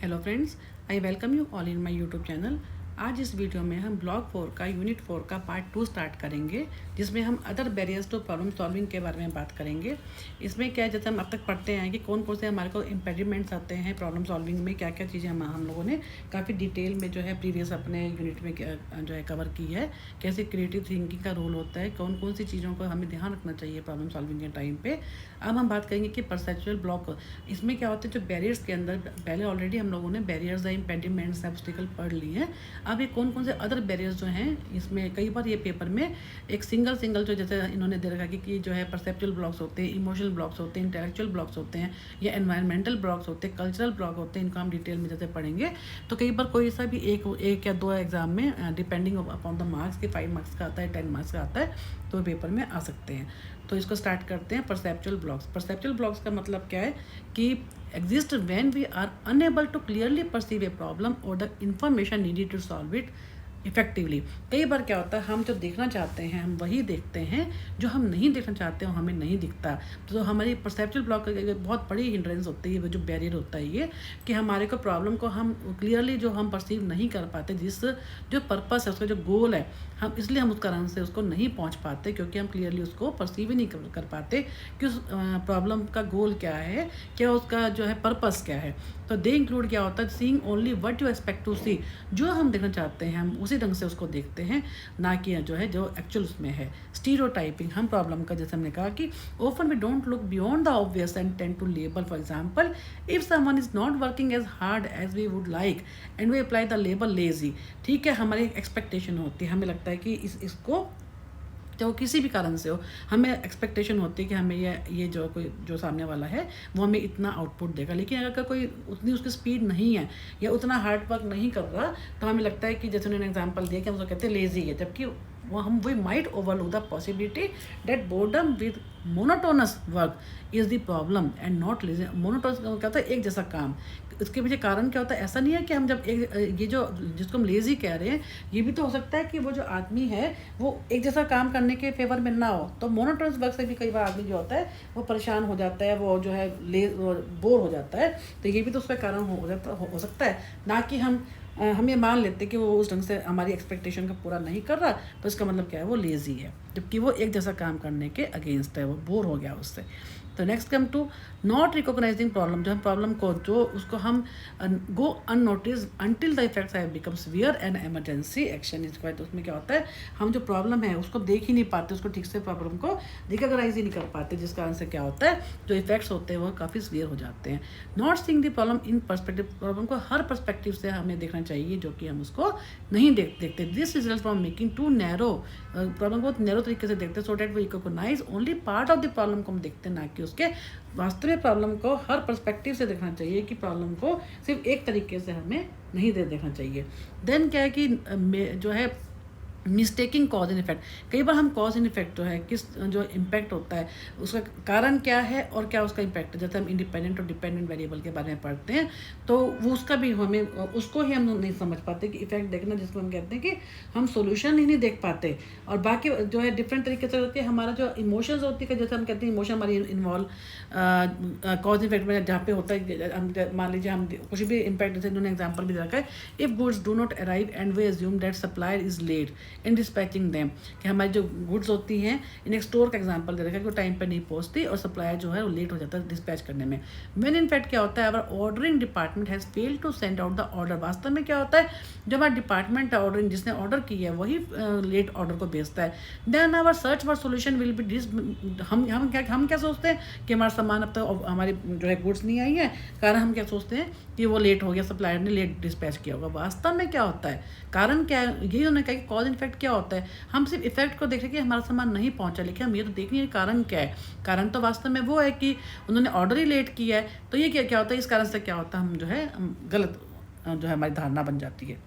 Hello friends, I welcome you all in my YouTube channel. आज इस video में हम ब्लॉक 4 का यूनिट 4 का पार्ट 2 स्टार्ट करेंगे, जिसमें हम other barriers to problem solving के बारे में बात करेंगे। इसमें क्या है, जैसे हम अब तक पढ़ते हैं कि कौन कौन से हमारे को इम्पेडिमेंट्स आते हैं प्रॉब्लम सॉल्विंग में, क्या क्या चीज़ें हम लोगों ने काफ़ी डिटेल में जो है प्रीवियस अपने यूनिट में जो है कवर की है। कैसे क्रिएटिव थिंकिंग का रोल होता है, कौन कौन सी चीज़ों को हमें ध्यान रखना चाहिए प्रॉब्लम सॉल्विंग के टाइम पे। अब हम बात करेंगे कि परसेप्चुअल ब्लॉक, इसमें क्या होता है, जो बैरियर्स के अंदर पहले ऑलरेडी हम लोगों ने बैरियर्स या इम्पेडिमेंट्स ऑब्स्टिकल पढ़ लिए हैं। अब ये कौन कौन से अदर बैरियर्स जो हैं, इसमें कई बार ये पेपर में एक सिंगल जो जैसे इन्होंने दे रखा कि जो है परसेप्चुअल ब्लॉक्स होते हैं, इमोशनल ब्लॉक्स होते हैं, इंटेलेक्चुअल ब्लॉक्स होते हैं, या एनवायरमेंटल ब्लॉक्स होते हैं, कल्चरल ब्लॉक होते हैं। इनको हम डिटेल में जैसे पढ़ेंगे। तो कई बार कोई सा भी एक या दो एग्जाम में डिपेंडिंग अपॉन द मार्क्स के 5 मार्क्स का आता है, 10 मार्क्स का आता है, तो पेपर में आ सकते हैं। तो इसको स्टार्ट करते हैं। Perceptual blocks. परसेप्चुअल ब्लॉक्स का मतलब क्या है कि exist when we are unable to clearly perceive a problem और the information needed to solve it effectively. कई बार क्या होता है, हम जो देखना चाहते हैं हम वही देखते हैं, जो हम नहीं देखना चाहते हैं हमें नहीं दिखता। तो हमारी परसेप्चुअल ब्लॉक की बहुत बड़ी हिंड्रेंस होती है, वो जो बैरियर होता है ये, कि हमारे को प्रॉब्लम को हम क्लियरली जो हम परसीव नहीं कर पाते, जिस जो पर्पस है, उसका जो गोल है, हम इसलिए हम उस कारण से उसको नहीं पहुंच पाते, क्योंकि हम क्लियरली उसको परसीव ही नहीं कर पाते कि उस प्रॉब्लम का गोल क्या है, क्या उसका जो है पर्पस क्या है। तो दे इंक्लूड क्या होता है, seeing only what you expect to see, जो हम देखना चाहते हैं हम उसी ढंग से उसको देखते हैं, ना कि जो है जो एक्चुअल उसमें है। स्टीरियोटाइपिंग, हम प्रॉब्लम का जैसे हमने कहा कि often we don't look beyond the obvious and tend to label. For example, if someone is not working as hard as we would like and we apply the label lazy. ठीक है, हमारी expectation होती है, हमें लगता है कि इसको तो किसी भी कारण से हो, हमें एक्सपेक्टेशन होती है कि हमें ये जो सामने वाला है वो हमें इतना आउटपुट देगा। लेकिन अगर कोई उतनी उसकी स्पीड नहीं है या उतना हार्ड वर्क नहीं कर रहा, तो हमें लगता है कि जैसे उन्होंने एग्जांपल दिया कि हम उसको कहते हैं लेजी है, जबकि we might overlook the possibility that boredom with monotonous work is the problem and not lazy. Monotonous क्या होता है, एक जैसा काम। इसके पीछे कारण क्या होता है, ऐसा नहीं है कि हम जब ये जो जिसको हम लेज़ी कह रहे हैं, ये भी तो हो सकता है कि वो जो आदमी है वो एक जैसा काम करने के फेवर में ना हो। तो मोनोटोनस वर्क से भी कई बार आदमी जो होता है वो परेशान हो जाता है, वो जो है बोर हो जाता है। तो ये भी तो उसका कारण हो सकता है, ना कि हम ये मान लेते हैं कि वो उस ढंग से हमारी एक्सपेक्टेशन का पूरा नहीं कर रहा, तो इसका मतलब क्या है, वो लेज़ी है, जबकि वो एक जैसा काम करने के अगेंस्ट है, वो बोर हो गया उससे। तो next come to not recognizing problem, जो हम प्रॉब्लम को जो उसको हम go unnoticed until the effects have become severe and emergency action is required. तो उसमें क्या होता है, हम जो प्रॉब्लम है उसको देख ही नहीं पाते, उसको ठीक से प्रॉब्लम को रिकॉग्नाइज ही नहीं कर पाते, जिस कारण से क्या होता है, जो इफेक्ट्स होते हैं वो काफ़ी सीवियर हो जाते हैं। Not seeing the problem in perspective, problem को हर पर्सपेक्टिव से हमें देखना चाहिए, जो कि हम उसको नहीं देखते। This result from making too narrow, problem को नैरो तरीके से देखते हैं, so that we recognise only part of the problem को हम देखते हैं, ना कि उसके वास्तविक प्रॉब्लम को हर पर्सपेक्टिव से देखना चाहिए, कि प्रॉब्लम को सिर्फ एक तरीके से हमें नहीं देखना चाहिए। देन क्या है कि जो है मिस्टेकिंग कॉज एंड इफेक्ट। कई बार हम कॉज एंड इफेक्ट जो है, किस जो इम्पैक्ट होता है उसका कारण क्या है और क्या उसका इम्पैक्ट है, जैसे हम इंडिपेंडेंट और डिपेंडेंट वेरिएबल के बारे में पढ़ते हैं, तो वो उसका भी हमें उसको ही हम नहीं समझ पाते कि इफेक्ट देखना, जिसको हम कहते हैं कि हम सोल्यूशन ही नहीं देख पाते। और बाकी जो है डिफरेंट तरीके से होती है, हमारा जो इमोशंस होती है, जैसे हम कहते हैं इमोशन हमारी इन्वॉल्व कॉज इफेक्ट में जहाँ पे होता है। हम मान लीजिए हम कुछ भी इम्पैक्ट, जैसे इन्होंने एग्जाम्पल भी रखा है, if goods do not arrive and we assume that supplier is late in dispatching them, कि हमारी जो गुड्स होती हैं, इन एक स्टोर का एग्जांपल दे रखा है कि वो टाइम पर नहीं पहुंचती और सप्लायर जो है वो लेट हो जाता है डिस्पैच करने में। व्हेन इन फैक्ट क्या होता है, our ordering department has failed to send out the order. वास्तव में क्या होता है, जो हमारा डिपार्टमेंट है ऑर्डरिंग, जिसने ऑर्डर किया है वही लेट ऑर्डर को भेजता है। Then our search for solution will be हम क्या सोचते हैं कि हमारा सामान अब तक हमारी जो है गुड्स नहीं आई है, कारण हम क्या सोचते हैं कि वो लेट हो गया, सप्लायर ने लेट डिस्पैच किया होगा। वास्तव में क्या होता है, कारण क्या है, यही उन्होंने कहा कि कॉज इफेक्ट क्या होता है। हम सिर्फ इफेक्ट को देख रहे कि हमारा सामान नहीं पहुंचा, लेकिन हम ये तो देख नहीं रहे कारण क्या है। कारण तो वास्तव में वो है कि उन्होंने ऑर्डर ही लेट किया है। तो ये क्या होता है, इस कारण से क्या होता है, हम जो है गलत जो है हमारी धारणा बन जाती है।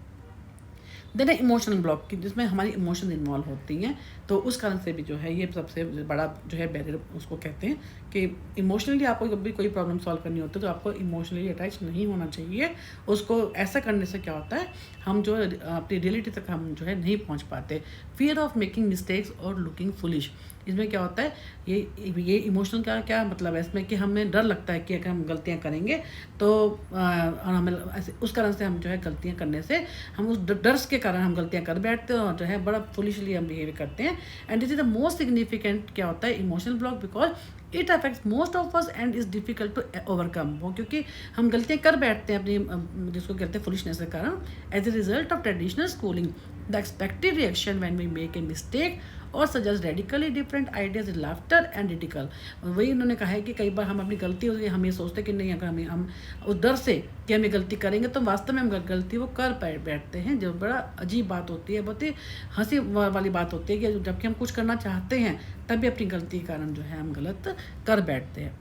देन है इमोशनल ब्लॉक की, जिसमें हमारी इमोशन इन्वॉल्व होती हैं, तो उस कारण से भी जो है ये सबसे बड़ा जो है बैरियर उसको कहते हैं कि इमोशनली आपको जब भी कोई प्रॉब्लम सॉल्व करनी होती है तो आपको इमोशनली अटैच नहीं होना चाहिए। उसको ऐसा करने से क्या होता है, हम जो अपनी रियलिटी तक हम जो है नहीं पहुंच पाते। फियर ऑफ मेकिंग मिस्टेक्स और लुकिंग फुलिश, इसमें क्या होता है, ये इमोशनल का क्या मतलब है इसमें कि हमें डर लगता है कि अगर हम गलतियाँ करेंगे तो और हमें ऐसे उस कारण से हम जो है गलतियाँ करने से हम उस डर के कारण हम गलतियाँ कर बैठते हैं और जो है बड़ा फुलिशली हम बिहेव करते हैं। And this is the most significant क्या होता है emotional block, because it affects most of us and is difficult to overcome. वो क्योंकि हम गलतियाँ कर बैठते हैं अपनी जिसको कहते हैं फुलिशनेस के कारण। As a result of traditional schooling the expected reaction when we make a mistake और suggest radically different ideas laughter and ridicule. वही उन्होंने कहा है कि कई बार हम अपनी गलती होती है, हम ये सोचते कि नहीं, अगर हम उस डर से कि हम ये गलती करेंगे तो वास्तव में हम गलती वो कर बैठते हैं, जो बड़ा अजीब बात होती है, बहुत ही हंसी वाली बात होती है कि जबकि हम कुछ करना चाहते हैं तब भी अपनी गलती के कारण जो है हम गलत कर बैठते हैं।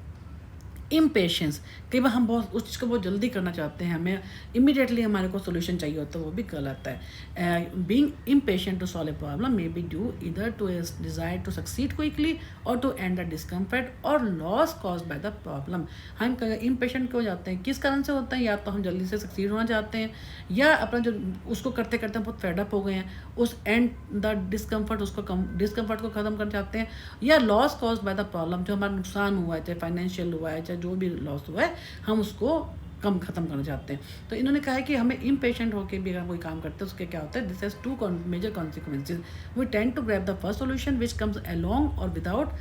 इम्पेशेंस, कई बार हम बहुत उस चीज़ को बहुत जल्दी करना चाहते हैं, हमें इमीडिएटली हमारे को सोल्यूशन चाहिए होता है, वो भी गलत है। Being impatient to solve a problem may be due either to a desire to succeed quickly और टू एंड द डिस्कम्फर्ट और loss cause by the problem. हम इम्पेशेंट क्यों जाते हैं, किस कारण से होता है, या तो हम जल्दी से सक्सीड होना चाहते हैं या अपना जो उसको करते करते हम बहुत फेडअप हो गए हैं, उस एंड द डिस्कम्फर्ट डिस्कम्फर्ट को ख़त्म करना चाहते हैं, या loss cause by the problem, जो हमारा नुकसान हुआ है, चाहे फाइनेंशियल हुआ है, चाहे जो भी लॉस हुआ है, हम उसको ख़त्म करना चाहते हैं। तो इन्होंने कहा है कि हमें इम्पेशेंट होकर भी अगर कोई काम करते हैं उसके क्या होता है, this has two major consequences. We tend to grab the first solution which comes along और without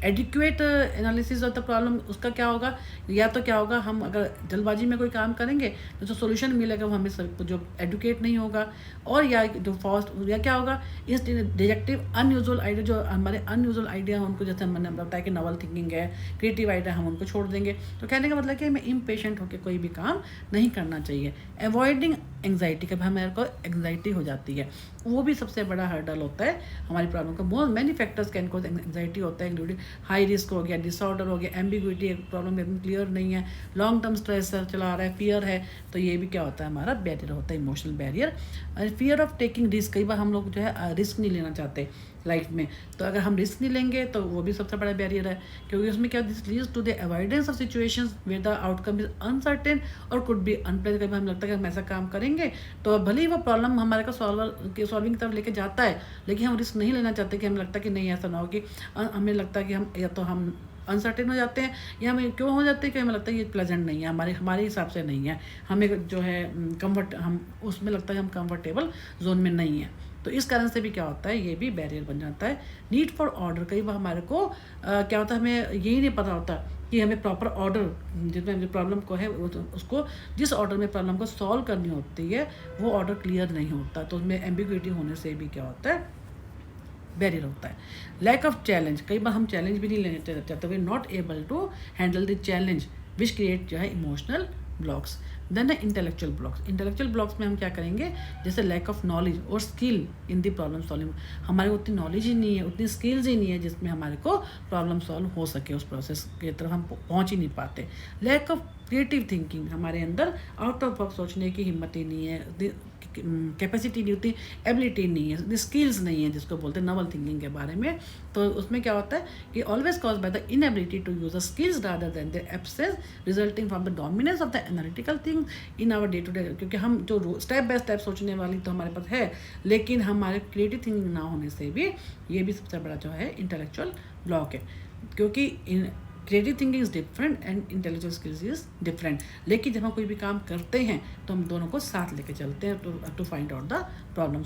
adequate analysis of the problem. उसका क्या होगा, या तो क्या होगा, हम अगर जल्दबाजी में कोई काम करेंगे तो जो सोल्यूशन मिलेगा वो हमें जो एडुकेट नहीं होगा, और या जो फर्स्ट या क्या होगा, इस डिजेक्टिव अनयूजुअल आइडिया, जो हमारे अनयूजुअल आइडिया हैं उनको, जैसे मैंने बताया कि नवल थिंकिंग है, क्रिएटिव आइडिया, हम उनको छोड़ देंगे। तो कहने का मतलब कि हमें इम्पेशेंट होकर कोई भी काम नहीं करना चाहिए। अवॉइडिंग एंग्जाइटी, कभी हमारे को एंग्जाइटी हो जाती है, वो भी सबसे बड़ा हर्डल होता है हमारी प्रॉब्लम का। Most many factors can cause anxiety होता है, इंक्लूडिंग हाई रिस्क हो गया, डिसऑर्डर हो गया, एम्बिग्विटी, एक प्रॉब्लम एकदम क्लियर नहीं है, लॉन्ग टर्म स्ट्रेस चला रहा है, फियर है, तो ये भी क्या होता है, हमारा बैरियर होता है, emotional barrier. Fear of taking risk, कई बार हम लोग जो है रिस्क नहीं लेना चाहते लाइफ में, तो अगर हम रिस्क नहीं लेंगे तो वो भी सबसे बड़ा बैरियर है, क्योंकि उसमें क्या this leads to the avoidance of situations where the outcome is uncertain और कुड बी अनप्लेजेंट। कभी हमें लगता है कि हम ऐसा काम करेंगे तो भले ही वो प्रॉब्लम हमारे को सॉल्विंग की तरफ लेके जाता है, लेकिन हम रिस्क नहीं लेना चाहते, कि हमें लगता है कि नहीं ऐसा ना हो, कि हमें लगता है कि हम या तो हम अनसर्टेन हो जाते हैं, या हमें क्यों हो जाते हैं कि हमें लगता है ये प्लेजेंट नहीं है, हमारे हिसाब से नहीं है, हमें जो है कम्फर्ट, हम उसमें लगता है हम कंफर्टेबल जोन में नहीं है। तो इस कारण से भी क्या होता है, ये भी बैरियर बन जाता है। नीड फॉर ऑर्डर, कई बार हमारे को क्या होता है, हमें यही नहीं पता होता कि हमें प्रॉपर ऑर्डर, जिसमें जो प्रॉब्लम को है उसको जिस ऑर्डर में प्रॉब्लम को सॉल्व करनी होती है वो ऑर्डर क्लियर नहीं होता, तो उसमें एम्बिग्विटी होने से भी क्या होता है, बैरियर होता है। लैक ऑफ चैलेंज, कई बार हम चैलेंज भी नहीं लेने चाहते, we not able to handle the challenge which create जो है इमोशनल ब्लॉक्स। देन है इंटेलेक्चुअल ब्लॉक्स। इंटेलेक्चुअल ब्लॉक्स में हम क्या करेंगे, जैसे लैक ऑफ नॉलेज और skill in the problem solving, हमारे को उतनी नॉलेज ही नहीं है, उतनी स्किल्स ही नहीं है जिसमें हमारे को प्रॉब्लम सॉल्व हो सके, उस प्रोसेस की तरफ हम पहुंच ही नहीं पाते। लैक ऑफ क्रिएटिव थिंकिंग, हमारे अंदर आउट ऑफ बॉक्स सोचने की हिम्मत ही नहीं है, कैपेसिटी नहीं होती, एबिलिटी नहीं है, स्किल्स नहीं है, जिसको बोलते हैं नवल थिंकिंग के बारे में। तो उसमें क्या होता है कि always cause by the inability to use the skills rather than the absence resulting from the dominance of the analytical thing in our day to day. क्योंकि हम जो स्टेप बाय स्टेप सोचने वाली तो हमारे पास है, लेकिन हमारे क्रिएटिव थिंकिंग ना होने से भी ये भी सबसे बड़ा जो है इंटेलेक्चुअल ब्लॉक है, क्योंकि creative thinking is different and intellectual skills is different. लेकिन जब हम कोई भी काम करते हैं तो हम दोनों को साथ लेके चलते हैं to find out the problem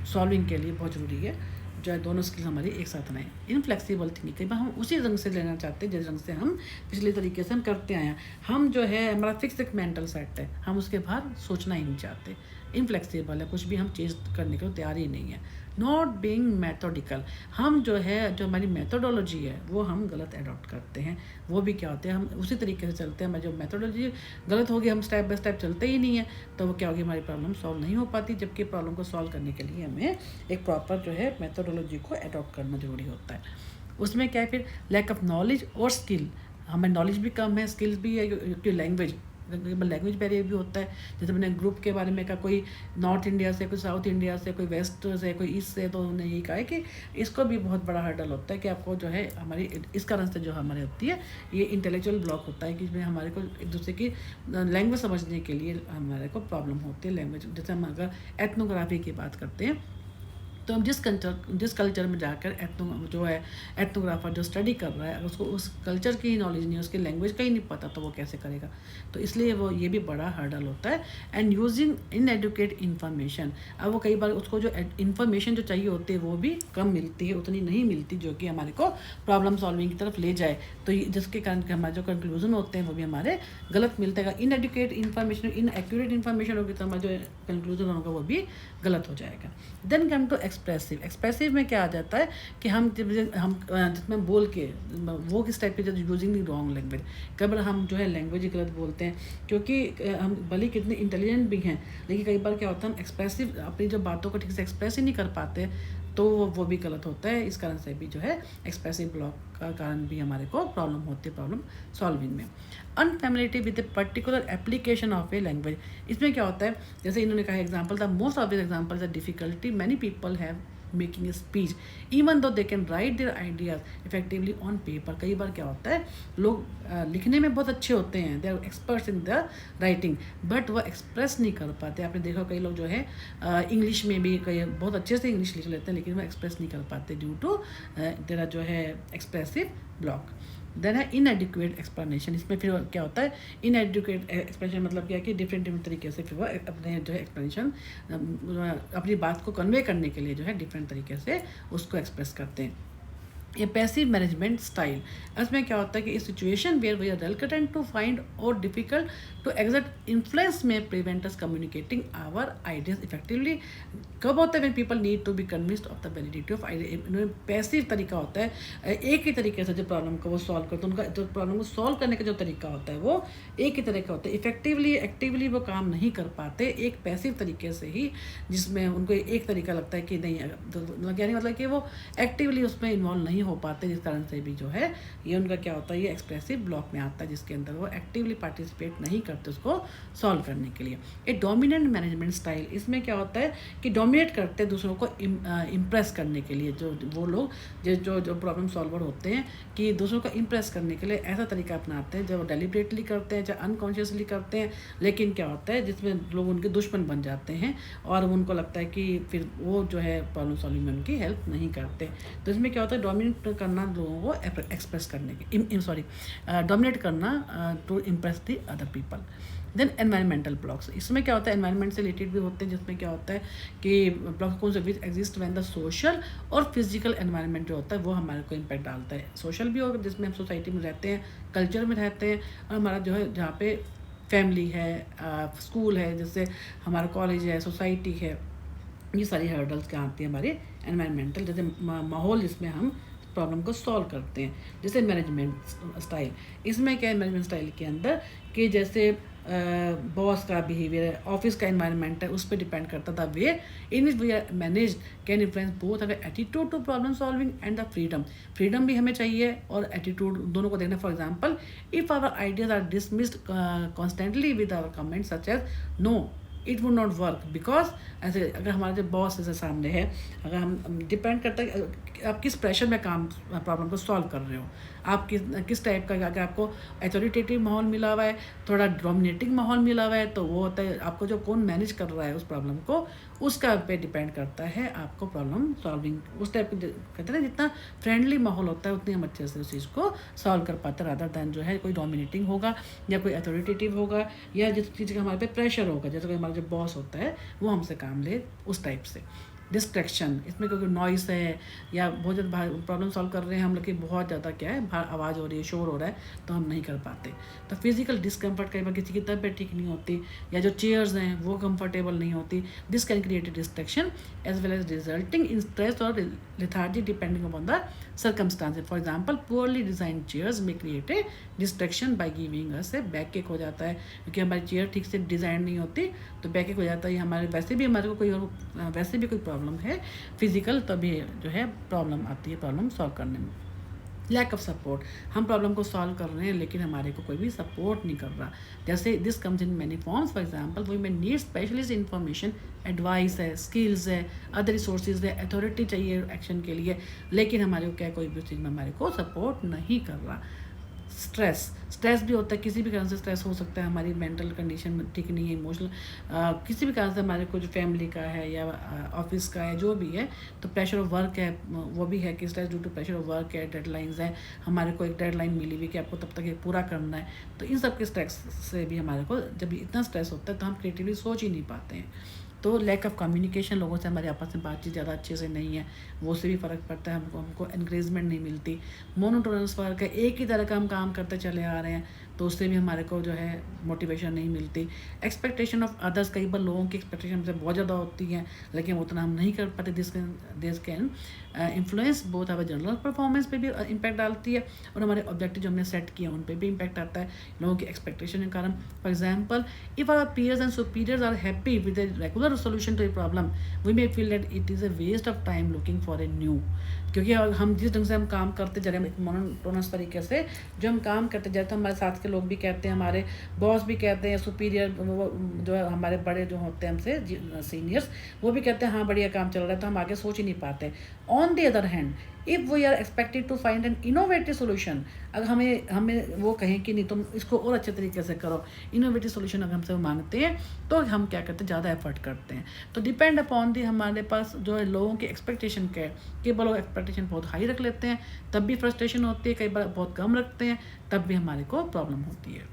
solving के लिए बहुत ज़रूरी है जो है दोनों स्किल हमारी एक साथ रहें। इनफ्लेक्सिबल थिंकिंग, कई बार हम उसी रंग से लेना चाहते हैं जिस रंग से हम पिछले तरीके से हम करते आए हैं, हम जो है हमारा फिक्स एक मेंटल सेट है, हम उसके बाहर सोचना ही नहीं चाहते। इनफ्लेक्सिबल है, कुछ भी हम चेंज करने को तैयार ही नहीं है। नॉट बीइंग मैथोडिकल, हम जो है जो हमारी मैथोडोलॉजी है वो हम गलत अडॉप्ट करते हैं, वो भी क्या होते हैं हम उसी तरीके से चलते हैं। जो मैथोडोलॉजी गलत होगी, हम स्टेप बाय स्टेप चलते ही नहीं है, तो वो क्या होगी, हमारी प्रॉब्लम सॉल्व नहीं हो पाती। जबकि प्रॉब्लम को सॉल्व करने के लिए हमें एक प्रॉपर जो है मैथोडोलॉजी को अडॉप्ट करना जरूरी होता है। उसमें क्या है फिर लैक ऑफ नॉलेज और स्किल, हमें नॉलेज भी कम है, स्किल्स भी है। लैंग्वेज बैरियर भी होता है, जैसे मैंने ग्रुप के बारे में कहा, कोई नॉर्थ इंडिया से, कोई साउथ इंडिया से, कोई वेस्ट से, कोई ईस्ट से, तो उन्होंने यही कहा है कि इसको भी बहुत बड़ा हर्डल होता है कि आपको जो है हमारी इस कारण से जो हमारी होती है ये इंटेलेक्चुअल ब्लॉक होता है कि इसमें हमारे को एक दूसरे की लैंग्वेज समझने के लिए हमारे को प्रॉब्लम होती है। लैंग्वेज, जैसे हम अगर एथनोग्राफी की बात करते हैं तो हम जिस कल्चर में जाकर जो है एथनोग्राफर जो स्टडी कर रहा है, अगर उसको उस कल्चर की नॉलेज नहीं, उसकी लैंग्वेज का ही नहीं पता, तो वो कैसे करेगा। तो इसलिए वो ये भी बड़ा हर्डल होता है। एंड यूजिंग इनएडुकेट इन्फॉर्मेशन, अब वो कई बार उसको जो इन्फॉर्मेशन जो चाहिए होती है वो भी कम मिलती है, उतनी नहीं मिलती जो कि हमारे को प्रॉब्लम सॉल्विंग की तरफ ले जाए। तो जिसके कारण हमारे जो कंक्लूजन होते हैं वो भी हमारे गलत मिलते हैं। इनएडुकेट इन्फॉर्मेशन, इनएक्यूरेट इन्फॉर्मेशन होगी तो हमारा जो कंक्लूजन होगा वो भी गलत हो जाएगा। Then come to expressive. Expressive में क्या आ जाता है कि हम जिसमें बोल के वो किस टाइप के यूजिंग दी रॉन्ग लैंग्वेज, कई बार हम जो है लैंग्वेज गलत बोलते हैं, क्योंकि हम भले कितने इंटेलिजेंट भी हैं लेकिन कई बार क्या होता है हम एक्सप्रेसिव अपनी जो बातों को ठीक से एक्सप्रेस ही नहीं कर पाते, तो वो भी गलत होता है। इस कारण से भी जो है एक्सप्रेसिव ब्लॉक का कारण भी हमारे को प्रॉब्लम होती है प्रॉब्लम सॉल्विंग में। Unfamiliarity with a particular application of a language, इसमें क्या होता है, जैसे इन्होंने कहा एग्जाम्पल था, most of this example the difficulty many people have making a speech even though they can write their ideas effectively on paper. कई बार क्या होता है लोग लिखने में बहुत अच्छे होते हैं, they are experts in the writing, but वह एक्सप्रेस नहीं कर पाते। आपने देखा कई लोग जो है इंग्लिश में भी कई बहुत अच्छे से इंग्लिश लिख लेते हैं लेकिन वह एक्सप्रेस नहीं कर पाते ड्यू टू तेरा जो है एक्सप्रेसिव ब्लॉक। देन है इनएडिक्वेट एक्सप्लेनेशन, इसमें फिर क्या होता है इनएडिक्वेट एक्सप्लेनेशन मतलब क्या है कि डिफरेंट तरीके से फिर वो अपने जो है एक्सप्लेनेशन अपनी बात को कन्वे करने के लिए जो है डिफरेंट तरीके से उसको एक्सप्रेस करते हैं। ये पैसिव मैनेजमेंट स्टाइल, इसमें क्या होता है कि इस situation where we are reluctant to find और डिफिकल्ट टू एग्जर्ट इन्फ्लुएंस में prevent us communicating our ideas effectively. कब होता है when people need to be convinced of the validity of idea. Passive तरीका होता है, एक ही तरीके से जो प्रॉब्लम को वो सॉल्व करते हैं, उनका जो प्रॉब्लम को सॉल्व करने का जो तरीका होता है वो एक ही तरह का होता है। इफेक्टिवली एक्टिवली वो काम नहीं कर पाते एक पैसिव तरीके से ही, जिसमें उनको एक तरीका लगता है कि नहीं, यानी मतलब कि वो एक्टिवली उसमें इन्वॉल्व नहीं हो पाते, जिस कारण से भी जो है ये उनका क्या होता है ये एक्सप्रेसिव ब्लॉक में आता है, जिसके अंदर वो एक्टिवली पार्टिसिपेट नहीं करते उसको सॉल्व करने के लिए। ए डोमिनेंट मैनेजमेंट स्टाइल, इसमें क्या होता है कि डोमिनेट करते हैं दूसरों को इम्प्रेस करने के लिए। जो वो लोग जो प्रॉब्लम सॉल्वर होते हैं कि दूसरों को इम्प्रेस करने के लिए ऐसा तरीका अपनाते हैं जो डेलिब्रेटली करते हैं चाहे अनकॉन्शियसली करते हैं, लेकिन क्या होता है जिसमें लोग उनके दुश्मन बन जाते हैं और उनको लगता है कि फिर वो जो है प्रॉब्लम सॉल्विंग में उनकी हेल्प नहीं करते। तो इसमें क्या होता है डोमिनेट करना लोगों को एक्सप्रेस करने के डोमिनेट करना to impress the other people. Then environmental blocks, इसमें क्या होता है एनवायरमेंट से रिलेटेड भी होते हैं, जिसमें क्या होता है कि ब्लॉक्स कौन से which exist when the social और फिजिकल एनवायरनमेंट जो होता है वो हमारे को इम्पैक्ट डालता है। सोशल भी होगा जिसमें हम सोसाइटी में रहते हैं, कल्चर में रहते हैं, और हमारा जो है जहाँ पे फैमिली है, स्कूल है, जैसे हमारा कॉलेज है, सोसाइटी है, ये सारी हर्डल्स क्या आती है हमारे एनवायरमेंटल, जैसे माहौल जिसमें हम प्रॉब्लम को सॉल्व करते हैं। जैसे मैनेजमेंट स्टाइल, इसमें क्या है मैनेजमेंट स्टाइल के अंदर कि जैसे बॉस का बिहेवियर है, ऑफिस का एनवायरनमेंट है, उस पर डिपेंड करता था way in which we are manage can influence both अगर attitude to problem solving and the freedom भी हमें चाहिए और एटीट्यूड दोनों को देखना। For example if our ideas are dismissed constantly with our comment such as no it would not work because, ऐसे अगर हमारे जो बॉस ऐसे सामने है, अगर हम डिपेंड करता है आप किस प्रेशर में काम प्रॉब्लम को सॉल्व कर रहे हो, आप किस टाइप का, अगर आपको अथॉरिटेटिव माहौल मिला हुआ है, थोड़ा डोमिनेटिंग माहौल मिला हुआ है, तो वो होता है आपको जो कौन मैनेज कर रहा है उस प्रॉब्लम को, उसका पे डिपेंड करता है आपको प्रॉब्लम सॉल्विंग। उस टाइप के कहते हैं ना जितना फ्रेंडली माहौल होता है उतनी हम अच्छे से उस चीज़ को सॉल्व कर पाते हैं, रादर दैन जो है कोई डोमिनेटिंग होगा या कोई अथॉरिटेटिव होगा या जिस चीज़ का हमारे पे प्रेशर होगा, जैसे कोई हमारा जो बॉस होता है वो हमसे काम ले, उस टाइप से। डिस्ट्रैक्शन, इसमें क्योंकि नॉइस है या बहुत ज़्यादा प्रॉब्लम सॉल्व कर रहे हैं हम लोग की, बहुत ज़्यादा क्या है बाहर आवाज़ हो रही है, शोर हो रहा है, तो हम नहीं कर पाते। तो फिजिकल डिस्कम्फर्ट, कई बार किसी की तबीयत ठीक नहीं होती या जो चेयर्स हैं वो कंफर्टेबल नहीं होती, this can create a distraction as well as resulting in stress और lethargy depending upon the circumstances. For example poorly design chairs may create a distraction by giving us a backache हो जाता है, क्योंकि हमारी chair ठीक से design नहीं होती तो बैक एक हो जाता है। हमारे वैसे भी हमारे को कोई और वैसे भी कोई प्रॉब्लम है फिजिकल, तभी जो है प्रॉब्लम आती है प्रॉब्लम सॉल्व करने में। लैक ऑफ सपोर्ट, हम प्रॉब्लम को सॉल्व कर रहे हैं लेकिन हमारे को कोई भी सपोर्ट नहीं कर रहा, जैसे this comes in many forms. For example we में नीड स्पेशलिस्ट इन्फॉर्मेशन, एडवाइस है, स्किल्स है, अदर रिसोर्सेज है, अथॉरिटी चाहिए एक्शन के लिए, लेकिन हमारे को क्या कोई भी चीज़ में हमारे को सपोर्ट नहीं कर रहा। स्ट्रेस भी होता है, किसी भी कारण से स्ट्रेस हो सकता है, हमारी मेंटल कंडीशन ठीक नहीं है, इमोशनल किसी भी कारण से हमारे को जो फैमिली का है या ऑफिस का है जो भी है, तो प्रेशर ऑफ वर्क है, वो भी है कि stress due to pressure of work है, डेडलाइंस है, हमारे को एक डेडलाइन मिली हुई कि आपको तब तक ये पूरा करना है। तो इन सब के स्ट्रेस से भी हमारे को जब इतना स्ट्रेस होता है तो हम क्रिएटिवली सोच ही नहीं पाते हैं। तो लैक ऑफ कम्युनिकेशन, लोगों से हमारे आपस में बातचीत ज़्यादा अच्छे से नहीं है, वो से भी फ़र्क पड़ता है, हमको एनकरेजमेंट नहीं मिलती। मोनोटोनस वर्क है, एक ही तरह का हम काम करते चले आ रहे हैं, तो उससे भी हमारे को जो है मोटिवेशन नहीं मिलती। एक्सपेक्टेशन ऑफ अदर्स, कई बार लोगों की एक्सपेक्टेशन हमसे बहुत ज़्यादा होती हैं, लेकिन उतना हम नहीं कर पाते। This can influence both our general performance पे भी इम्पैक्ट डालती है, और हमारे ऑब्जेक्टिव जो हमने सेट किए उन पर भी इम्पैक्ट आता है लोगों की एक्सपेक्टेशन के कारण। For example, if our peers and superiors are happy with a regular solution to a problem, we may feel that it is a waste of time looking for a new. क्योंकि हम जिस ढंग से हम काम करते जा रहे हैं, मोनोटोनस तरीके से जो हम काम करते जाते हैं, हमारे साथ के लोग भी कहते हैं, हमारे बॉस भी कहते हैं, सुपीरियर जो है हमारे बड़े जो होते हैं हमसे सीनियर्स, वो भी कहते हैं हाँ बढ़िया काम चल रहा है, तो हम आगे सोच ही नहीं पाते। On the other hand, if we are expected to find an innovative solution, अगर हमें वो कहें कि नहीं तुम इसको और अच्छे तरीके से करो, इनोवेटिव सोल्यूशन अगर हमसे मांगते हैं, तो हम क्या करते हैं, ज़्यादा एफर्ट करते हैं। तो डिपेंड अपॉन दी हमारे पास जो है लोगों की एक्सपेक्टेशन क्या है, कि लोग एक्सपेक्टेशन बहुत हाई रख लेते हैं, तब भी फ्रस्ट्रेशन होती है, कई बार बहुत कम रखते हैं, तब भी हमारे को प्रॉब्लम होती है।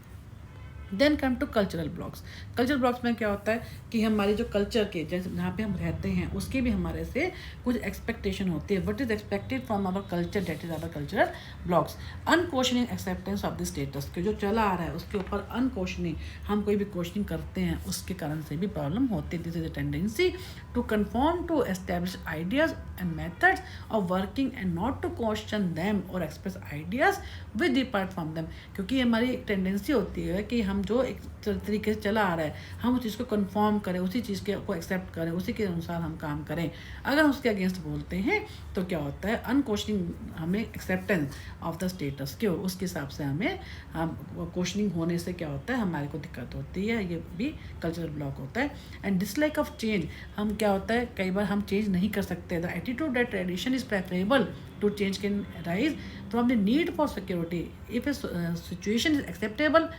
Then come to cultural blocks. Cultural blocks में क्या होता है कि हमारी जो कल्चर के जैसे जहाँ पे हम रहते हैं उसकी भी हमारे से कुछ एक्सपेक्टेशन होती है। What is expected from our culture, that is our cultural blocks. Unquestioning acceptance of the status, के जो चला आ रहा है उसके ऊपर अनक्वेश्चनिंग, हम कोई भी क्वेश्चनिंग करते हैं उसके कारण से भी प्रॉब्लम होती है। This is a tendency to conform to establish ideas and methods of working and not to question them और express ideas with depart from them. क्योंकि हमारी एक टेंडेंसी होती है कि हम जो एक तरीके से चला आ रहा है हम उस चीज़ को कन्फर्म करें, उसी चीज़ के को एक्सेप्ट करें, उसी के अनुसार हम काम करें। अगर हम उसके अगेंस्ट बोलते हैं तो क्या होता है, अनक्वेश्चनिंग हमें एक्सेप्टेंस ऑफ द स्टेटस के उसके हिसाब से हमें क्वेश्चनिंग होने से क्या होता है हमारे को दिक्कत होती है, ये भी कल्चरल ब्लॉक होता है। एंड डिसलाइक ऑफ चेंज, हम क्या होता है कई बार हम चेंज नहीं कर सकते। The attitude that tradition is preferable to change can rise from the need for security. If a situation is acceptable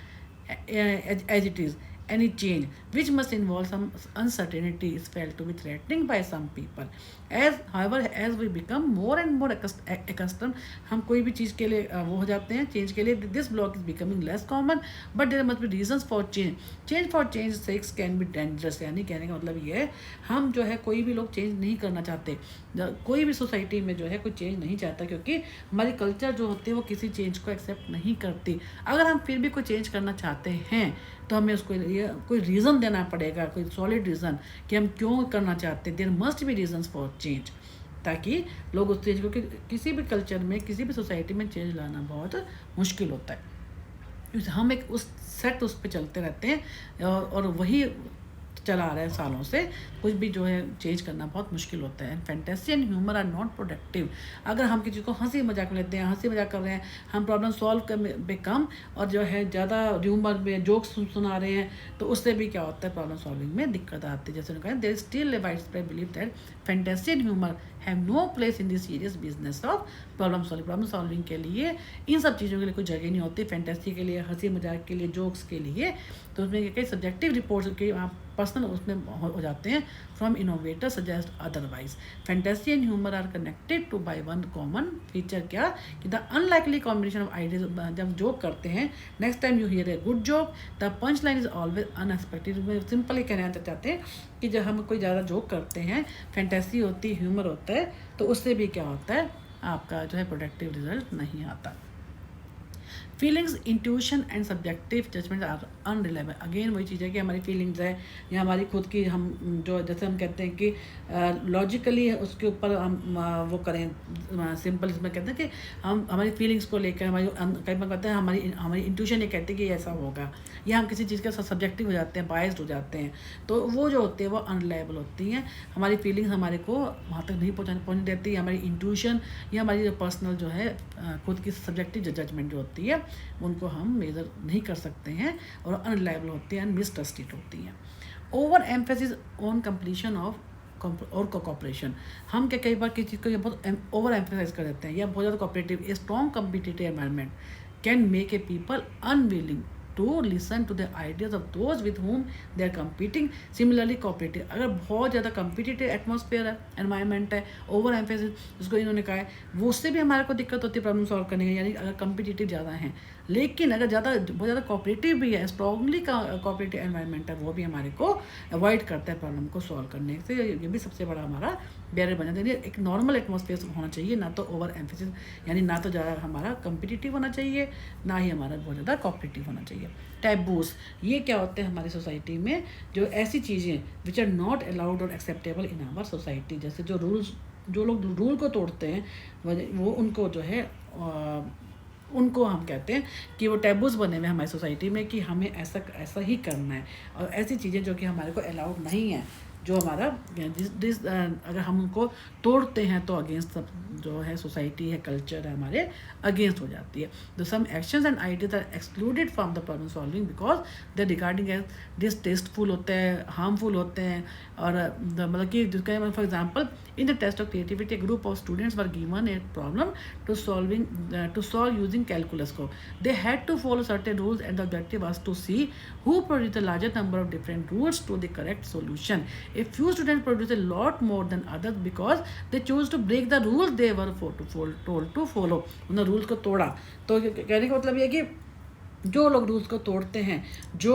as it is, any change which must involve some uncertainty is felt to be threatening by some people. However, as we become more and more accustomed, हम कोई भी चीज़ के लिए वो हो जाते हैं change के लिए, this block is becoming less common, but there must be reasons for change. Change for change sakes can be dangerous. यानी कहने का मतलब ये है हम जो है कोई भी लोग चेंज नहीं करना चाहते, कोई भी सोसाइटी में जो है कोई चेंज नहीं चाहता, क्योंकि हमारी कल्चर जो होती है वो किसी चेंज को एक्सेप्ट नहीं करती। अगर हम फिर भी कोई चेंज करना चाहते हैं तो हमें उसको लिए कोई रीज़न देना पड़ेगा, कोई सॉलिड रीज़न कि हम क्यों करना चाहते हैं। There must be reasons for change, ताकि लोग उस चेंज को, किसी भी कल्चर में किसी भी सोसाइटी में चेंज लाना बहुत मुश्किल होता है। हम एक उस सेट उस पर चलते रहते हैं और वही चला आ रहा है सालों से, कुछ भी जो है चेंज करना बहुत मुश्किल होता है। And fantasy and humour are not productive. अगर हम किसी को हंसी मजाक में लेते हैं, हंसी मजाक कर रहे हैं, हम प्रॉब्लम सॉल्व कर पे कम और जो है ज़्यादा ह्यूमर में जोक्स सुना रहे हैं, तो उससे भी क्या होता है प्रॉब्लम सॉल्विंग में दिक्कत आती है। जैसे उन्होंने कहा, there is still a wide spread believe that fantasy and humour have no place in this serious business of problem solving. Problem solving के लिए इन सब चीज़ों के लिए कोई जगह नहीं होती, फैंटेसी के लिए, हंसी मजाक के लिए, जोक्स के लिए। तो उसमें कई सब्जेक्टिव रिपोर्ट्स के आप पर्सनल उसमें हो जाते हैं from innovator suggest otherwise. Fantasy and humour are connected to by one common feature, क्या कि the unlikely combination of ideas. जब जोक करते हैं, next time you hear a good joke, the punch line is always unexpected. Simply कहना चाहते हैं कि जब हम कोई ज़्यादा जोक करते हैं, फैंटेसी होती है, ह्यूमर होता है, तो उससे भी क्या होता है आपका जो है प्रोडक्टिव रिजल्ट नहीं आता। Feelings, intuition and subjective judgement are unreliable. Again वही चीज़ है कि हमारी फीलिंग्स है या हमारी खुद की, हम जो जैसे हम कहते हैं कि लॉजिकली उसके ऊपर हम वो करें, सिंपल इसमें कहते हैं कि हम हमारी फीलिंग्स को लेकर हमारी कई बार कहते हैं हमारी इंट्यूशन ये कहती है कि ऐसा होगा, या हम किसी चीज़ के साथ सब्जेक्टिव हो जाते हैं, बायस्ड हो जाते हैं, तो वो जो होते हैं वो अनरिलायबल होती हैं। हमारी फीलिंग्स हमारे को वहाँ तक नहीं पहुँचने देती, हमारी इंट्यूशन या हमारी जो पर्सनल जो है खुद की सब्जेक्टिव जजमेंट जो होती है उनको हम मेजर नहीं कर सकते हैं और अनरिलायबल होती हैं, मिसट्रस्टेड होती हैं। Over emphasis on completion of और कोऑपरेशन, हम क्या कई बार किसी चीज़ को ये बहुत ओवर एम्फेसाइज कर देते हैं या बहुत ज़्यादा cooperative, a strong competitive environment can make a people unwilling to listen to the ideas of those with whom they are competing. Similarly cooperative, अगर बहुत ज़्यादा competitive atmosphere है, environment है, over emphasis जिसको इन्होंने कहा है, वो उससे भी हमारे को दिक्कत होती है प्रॉब्लम सॉल्व करने की, यानी अगर competitive ज़्यादा हैं। लेकिन अगर बहुत ज़्यादा कोऑपरेटिव भी है, स्ट्रॉन्गली कोऑपरेटिव एनवायरनमेंट है, वो भी हमारे को अवॉइड करता है प्रॉब्लम को सॉल्व करने से। ये भी सबसे बड़ा हमारा बैरियर बन जाता है। एक नॉर्मल एटमॉस्फेयर होना चाहिए, ना तो ओवर एम्फेसिस, यानी ना तो ज़्यादा हमारा कम्पिटिटिव होना चाहिए, ना ही हमारा बहुत ज़्यादा कोऑपरेटिव होना चाहिए। टैबूस, ये क्या होते हैं हमारी सोसाइटी में, जो ऐसी चीज़ें विच आर नॉट अलाउड और एक्सेप्टेबल इन आवर सोसाइटी, जैसे जो रूल्स, जो लोग रूल को तोड़ते हैं वो उनको जो है उनको हम कहते हैं कि वो टैबूज बने हुए हमारी सोसाइटी में कि हमें ऐसा ही करना है, और ऐसी चीज़ें जो कि हमारे को अलाउड नहीं है, जो हमारा अगर हम उनको तोड़ते हैं तो अगेंस्ट जो है सोसाइटी है, कल्चर है, हमारे अगेंस्ट हो जाती है। The some actions and ideas are excluded from the problem solving because they regarding as distasteful होते हैं, हार्मफुल होते हैं, और मतलब कि जिसका for example in the test of creativity a group of students were given a problem to solve using calculus को। They had to follow certain rules and the objective was to see who produced the larger number of different rules to the correct solution. A few students produced a lot more than others because they chose to break the rules they were told to follow. उन्होंने rules को तोड़ा। तो कहने का मतलब ये कि जो लोग रूल्स को तोड़ते हैं, जो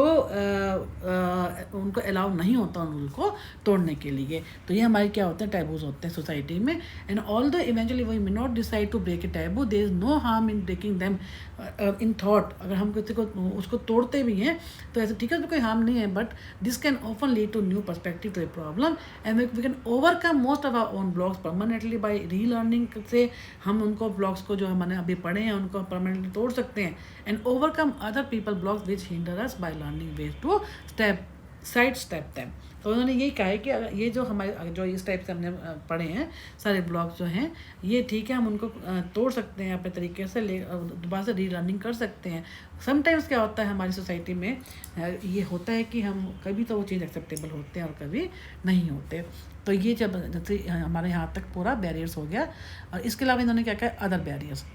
उनको अलाउ नहीं होता उन रूल को तोड़ने के लिए, तो ये हमारे क्या होते हैं, टैबूज होते हैं सोसाइटी में। And all the eventually we may not decide to break a taboo, there is no harm in breaking them in thought. अगर हम किसी को उसको तोड़ते भी हैं तो ऐसे ठीक है, तो कोई हार्म नहीं है, but this can often lead to new perspective to a problem and we can overcome most of our own blocks permanently by relearning से। हम उनको ब्लॉक्स को जो हमने अभी पढ़े हैं उनको परमानेंटली तोड़ सकते हैं। And overcome other people blocks which hinder us by learning ways to sidestep them. तो उन्होंने यही कहा है कि अगर ये जो हमारे जो इस टाइप से हमने पढ़े हैं सारे ब्लॉक्स जो हैं, ये ठीक है, हम उनको तोड़ सकते हैं अपने तरीके से, दोबारा से री लर्निंग कर सकते हैं। समटाइम्स क्या होता है हमारी सोसाइटी में, ये होता है कि हम कभी तो वो चीज़ एक्सेप्टेबल होते हैं और कभी नहीं होते। तो ये जब जैसे हमारे यहाँ तक पूरा बैरियर्स हो गया। और इसके अलावा इन्होंने क्या कहा, अदर बैरियर्स,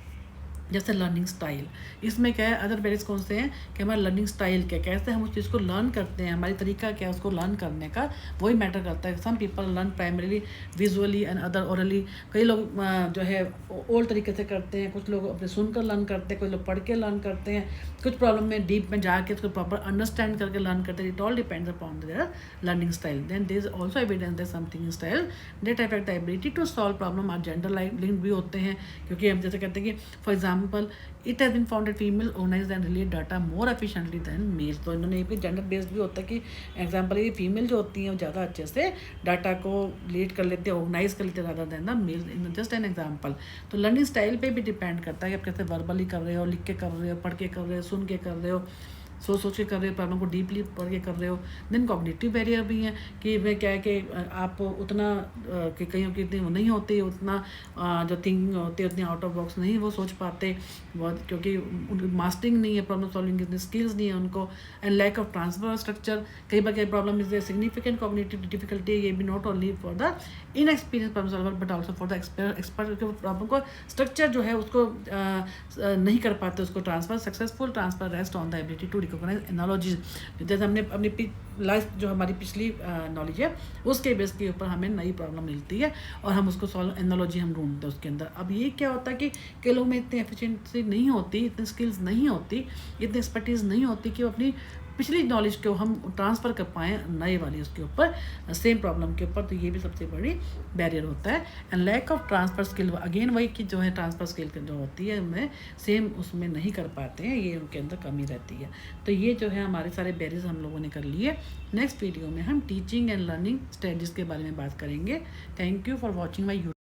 जैसे लर्निंग स्टाइल। इसमें क्या है, अदर बैरियर्स कौन से हैं कि हमारा लर्निंग स्टाइल क्या, कैसे हम उस चीज़ को लर्न करते हैं, हमारी तरीका क्या है उसको लर्न करने का, वही मैटर करता है। Some people learn primarily visually and other orally. कई लोग जो है ओल्ड तरीके से करते हैं, कुछ लोग अपने सुनकर लर्न करते हैं, कुछ लोग पढ़ के लर्न करते हैं, कुछ प्रॉब्लम में डीप में जाके उसको प्रॉपर अंडरस्टैंड करके लर्न करते हैं। It all depends upon their learning style. Then there is also evidence that something in style that affect the ability to solve problem और जेंडर लिंक भी होते हैं, क्योंकि हम जैसे कहते हैं कि for example it has been found that female organise and relate data more efficiently than male. तो इन्होंने ये भी जेंडर बेस्ड भी होता है कि एग्जाम्पल ये फीमेल जो होती हैं वो ज़्यादा अच्छे से डाटा को रिलेट कर लेते हैं, ऑर्गेनाइज कर लेते हैं ज़्यादा than the male. Just an example. तो लर्निंग स्टाइल पे भी डिपेंड करता है कि आप कैसे वर्बली कर रहे हो, लिख के कर रहे हो, पढ़ के कर रहे हो, सुन के कर रहे हो, सोच के कर रहे हो, प्रॉब्लम को डीपली पढ़ के कर रहे हो। देन कॉग्निटिव बैरियर भी हैं कि वे क्या है कि आप उतना कि कहीं की इतनी नहीं होती, उतना जो थिंकिंग होती है उतनी आउट ऑफ बॉक्स नहीं वो सोच पाते, बहुत क्योंकि उनकी मास्टरिंग नहीं है, प्रॉब्लम सॉल्विंग की स्किल्स नहीं है उनको। And lack of transfer structure, कई बार problem is significant cognitive difficulty. ये भी not only for the inexperience problem solver but also for the expert. Problem को स्ट्रक्चर जो है उसको नहीं कर पाते, उसको transfer successful transfer rest on the ability to recognize analogies. जैसे हमने अपनी लाइफ जो हमारी पिछली नॉलेज है उसके बेस के ऊपर हमें नई प्रॉब्लम मिलती है और हम उसको सॉल्व एनालॉजी हम ढूंढते हैं उसके अंदर। अब ये क्या होता है कि कई लोगों में इतनी एफिशिएंसी नहीं होती, इतनी स्किल्स नहीं होती, इतनी एक्सपर्टीज़ नहीं होती कि वो अपनी पिछली नॉलेज को हम ट्रांसफ़र कर पाएँ नए वाली उसके ऊपर, सेम प्रॉब्लम के ऊपर। तो ये भी सबसे बड़ी बैरियर होता है। And lack of transfer skill, again वही कि जो है ट्रांसफ़र स्किल जो होती है उनमें सेम उसमें नहीं कर पाते हैं, ये उनके अंदर कमी रहती है। तो ये जो है हमारे सारे बैरियर्स हम लोगों ने कर लिए। नेक्स्ट वीडियो में हम टीचिंग एंड लर्निंग स्ट्रेटजीज के बारे में बात करेंगे। Thank you for watching my YouTube.